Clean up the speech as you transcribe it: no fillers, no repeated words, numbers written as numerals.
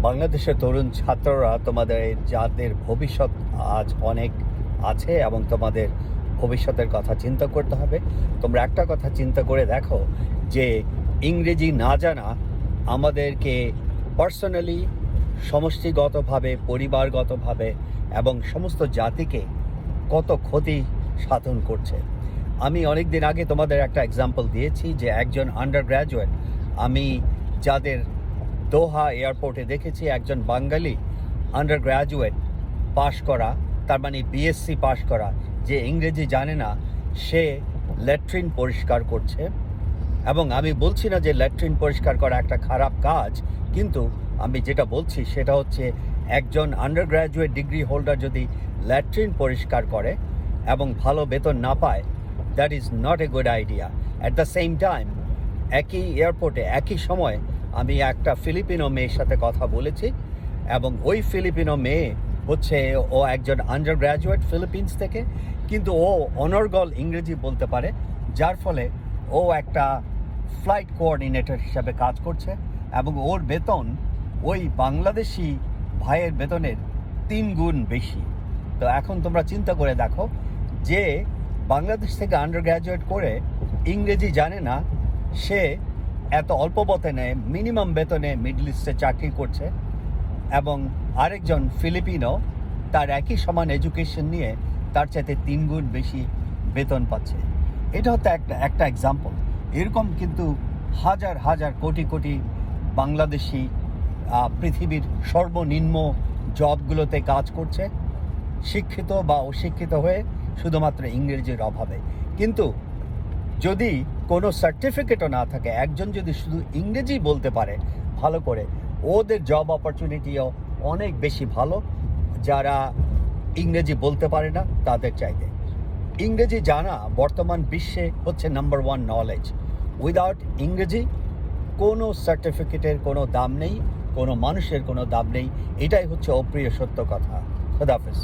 বাংলাদেশের তরুণ ছাত্ররা তোমাদের যাদের ভবিষ্যৎ আজ অনেক আছে এবং তোমাদের ভবিষ্যতের কথা চিন্তা করতে হবে। তোমরা একটা কথা চিন্তা করে দেখো যে ইংরেজি না জানা আমাদেরকে পার্সোনালি, সমষ্টিগতভাবে, পরিবারগতভাবে এবং সমস্ত জাতিকে কত ক্ষতি সাধন করছে। আমি অনেক দিন আগে তোমাদের একটা এক্সাম্পল দিয়েছি যে একজন আন্ডার গ্র্যাজুয়েট আমি যাদের দোহা এয়ারপোর্টে দেখেছি, একজন বাঙালি আন্ডার গ্র্যাজুয়েট পাশ করা, তার মানে বিএসসি পাশ করা, যে ইংরেজি জানে না, সে ল্যাট্রিন পরিষ্কার করছে। এবং আমি বলছি না যে ল্যাট্রিন পরিষ্কার করা একটা খারাপ কাজ, কিন্তু আমি যেটা বলছি সেটা হচ্ছে একজন আন্ডার গ্র্যাজুয়েট ডিগ্রি হোল্ডার যদি ল্যাট্রিন পরিষ্কার করে এবং ভালো বেতন না পায়, that is not a good idea. At the same time একই এয়ারপোর্টে একই সময় আমি একটা ফিলিপিনো মেয়ের সাথে কথা বলেছি, এবং ওই ফিলিপিনো মেয়ে হচ্ছে ও একজন আন্ডার গ্র্যাজুয়েট ফিলিপিন্স থেকে, কিন্তু ও অনর্গল ইংরেজি বলতে পারে, যার ফলে ও একটা ফ্লাইট কোঅর্ডিনেটর হিসাবে কাজ করছে এবং ওর বেতন ওই বাংলাদেশি ভাইয়ের বেতনের 3 গুণ বেশি। তো এখন তোমরা চিন্তা করে দেখো যে বাংলাদেশ থেকে আন্ডার গ্র্যাজুয়েট করে ইংরেজি জানে না, সে এত অল্প বেতনে, মিনিমাম বেতনে মিডল ইস্টে চাকরি করছে, এবং আরেকজন ফিলিপিনো তার একই সমান এডুকেশন নিয়ে তার চাইতে 3 গুণ বেশি বেতন পাচ্ছে। এটা হচ্ছে একটা এক্সাম্পল। এরকম কিন্তু হাজার হাজার কোটি কোটি বাংলাদেশি পৃথিবীর সর্বনিম্ন জবগুলোতে কাজ করছে, শিক্ষিত বা অশিক্ষিত হয়ে, শুধুমাত্র ইংরেজির অভাবে। কিন্তু যদি কোনো সার্টিফিকেটও না থাকে, একজন যদি শুধু ইংরেজি বলতে পারে ভালো করে, ওদের জব অপরচুনিটিও অনেক বেশি ভালো যারা ইংরেজি বলতে পারে না তাদের চাইতে। ইংরেজি জানা বর্তমান বিশ্বে হচ্ছে নাম্বার 1 নলেজ। উইদাউট ইংরেজি কোনো সার্টিফিকেটের কোনো দাম নেই, কোনো মানুষের কোনো দাম নেই। এটাই হচ্ছে অপ্রিয় সত্য কথা। খোদা হাফেজ।